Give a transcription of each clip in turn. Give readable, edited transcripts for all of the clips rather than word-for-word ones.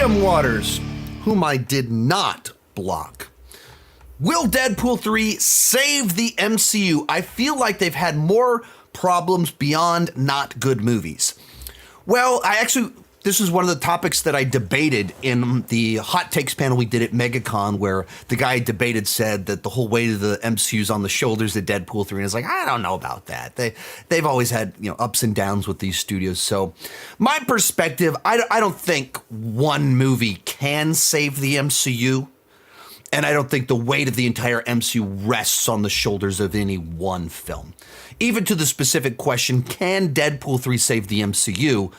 Adam Waters, whom I did not block. Will Deadpool 3 save the MCU? I feel like they've had more problems beyond not good movies. Well, this is one of the topics that I debated in the Hot Takes panel we did at MegaCon, where the guy I debated said that the whole weight of the MCU's on the shoulders of Deadpool 3. And I was like, I don't know about that. They've always had, ups and downs with these studios. So my perspective, I don't think one movie can save the MCU. And I don't think the weight of the entire MCU rests on the shoulders of any one film. Even to the specific question, can Deadpool 3 save the MCU?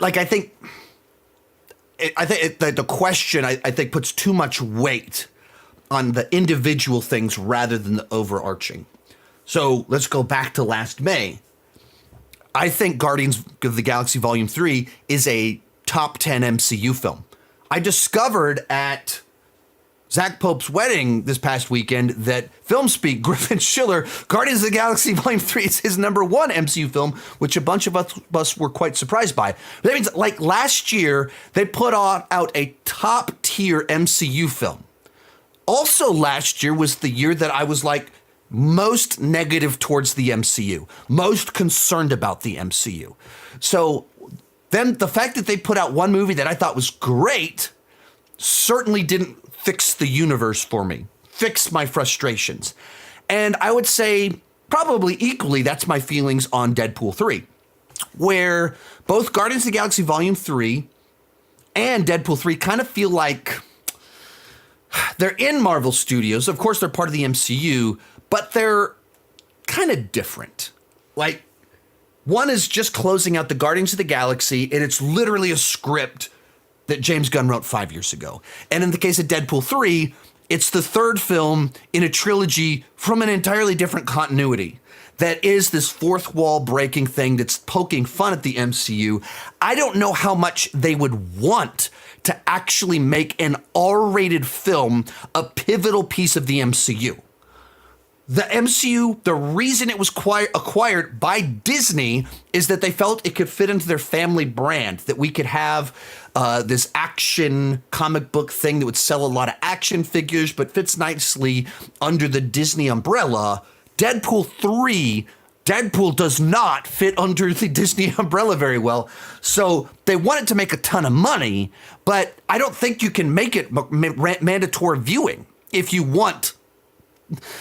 I think the question, I think, puts too much weight on the individual things rather than the overarching. So let's go back to last May. I think Guardians of the Galaxy Volume 3 is a top 10 MCU film. I discovered at Zach Pope's wedding this past weekend that FilmSpeak, Griffin Schiller, Guardians of the Galaxy Volume 3 is his number one MCU film, which a bunch of us were quite surprised by. That means, like last year, they put out a top-tier MCU film. Also last year was the year that I was like most negative towards the MCU, most concerned about the MCU. So then the fact that they put out one movie that I thought was great certainly didn't fix the universe for me, fix my frustrations. And I would say probably equally, that's my feelings on Deadpool 3, where both Guardians of the Galaxy Volume 3 and Deadpool 3 kind of feel like they're in Marvel Studios. Of course, they're part of the MCU, but they're kind of different. Like, one is just closing out the Guardians of the Galaxy, and it's literally a script that James Gunn wrote 5 years ago. And in the case of Deadpool 3, it's the third film in a trilogy from an entirely different continuity. That is this fourth wall breaking thing that's poking fun at the MCU. I don't know how much they would want to actually make an R-rated film a pivotal piece of the MCU. The MCU, the reason it was acquired by Disney is that they felt it could fit into their family brand, that we could have this action comic book thing that would sell a lot of action figures, but fits nicely under the Disney umbrella. Deadpool 3, Deadpool does not fit under the Disney umbrella very well. So they wanted to make a ton of money, but I don't think you can make it mandatory viewing if you want.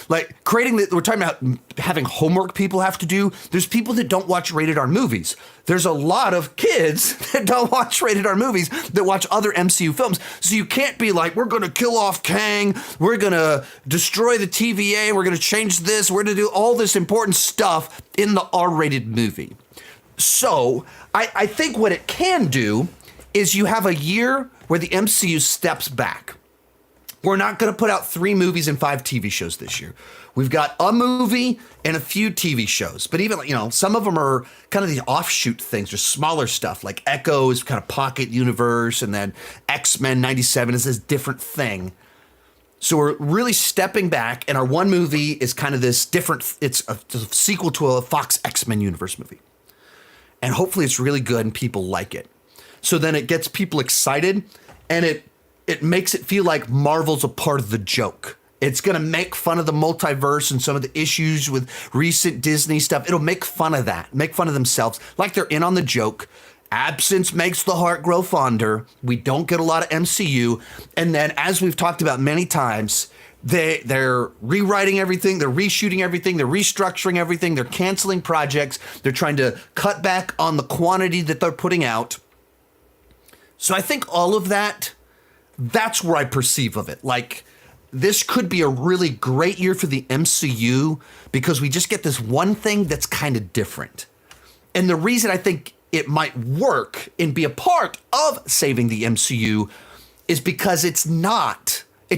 Like we're talking about having homework people have to do. There's people that don't watch rated R movies. There's a lot of kids that don't watch rated R movies that watch other MCU films. So you can't be like, we're going to kill off Kang. We're going to destroy the TVA. We're going to change this. We're going to do all this important stuff in the R-rated movie. So I think what it can do is you have a year where the MCU steps back. We're not going to put out 3 movies and 5 TV shows this year. We've got a movie and a few TV shows. But even, some of them are kind of these offshoot things or smaller stuff. Like Echo is kind of pocket universe. And then X-Men 97 is this different thing. So we're really stepping back. And our one movie is kind of this different. It's a sequel to a Fox X-Men universe movie. And hopefully it's really good and people like it. So then it gets people excited. And it makes it feel like Marvel's a part of the joke. It's going to make fun of the multiverse and some of the issues with recent Disney stuff. It'll make fun of that, make fun of themselves, like they're in on the joke. Absence makes the heart grow fonder. We don't get a lot of MCU. And then, as we've talked about many times, they're rewriting everything, they're reshooting everything, they're restructuring everything, they're canceling projects, they're trying to cut back on the quantity that they're putting out. So I think all of that, that's where I perceive of it. Like, this could be a really great year for the MCU because we just get this one thing that's kind of different. And the reason I think it might work and be a part of saving the MCU is because it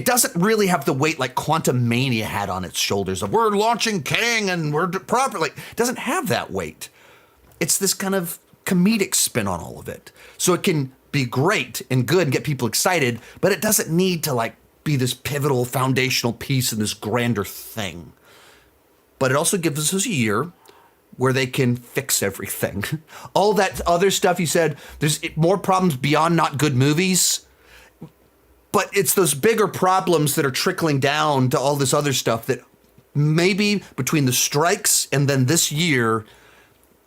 doesn't really have the weight like Quantumania had on its shoulders of we're launching Kang and we're proper. Like, it doesn't have that weight. It's this kind of comedic spin on all of it. So it can be great and good and get people excited, but it doesn't need to be this pivotal foundational piece in this grander thing. But it also gives us a year where they can fix everything. All that other stuff you said, there's more problems beyond not good movies. But it's those bigger problems that are trickling down to all this other stuff that maybe between the strikes and then this year,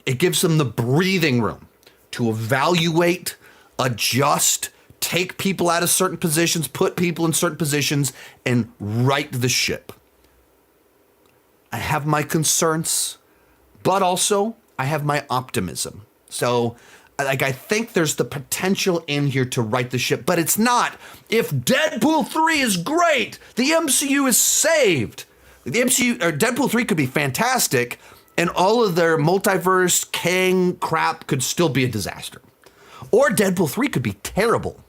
it gives them the breathing room to evaluate, adjust, take people out of certain positions, put people in certain positions, and right the ship. I have my concerns, but also I have my optimism. So, I think there's the potential in here to right the ship, but it's not. If Deadpool 3 is great, the MCU is saved. The MCU, or Deadpool 3 could be fantastic, and all of their multiverse Kang crap could still be a disaster. Or Deadpool 3 could be terrible.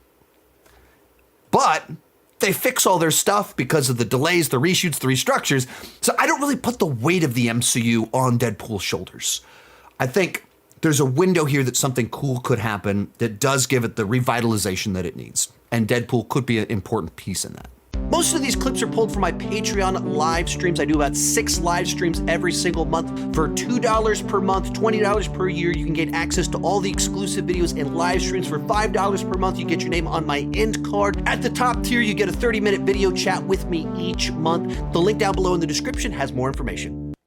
But they fix all their stuff because of the delays, the reshoots, the restructures. So I don't really put the weight of the MCU on Deadpool's shoulders. I think there's a window here that something cool could happen that does give it the revitalization that it needs. And Deadpool could be an important piece in that. Most of these clips are pulled from my Patreon live streams. I do about 6 live streams every single month. For $2 per month, $20 per year, you can get access to all the exclusive videos and live streams. For $5 per month, you get your name on my end card. At the top tier, you get a 30-minute video chat with me each month. The link down below in the description has more information.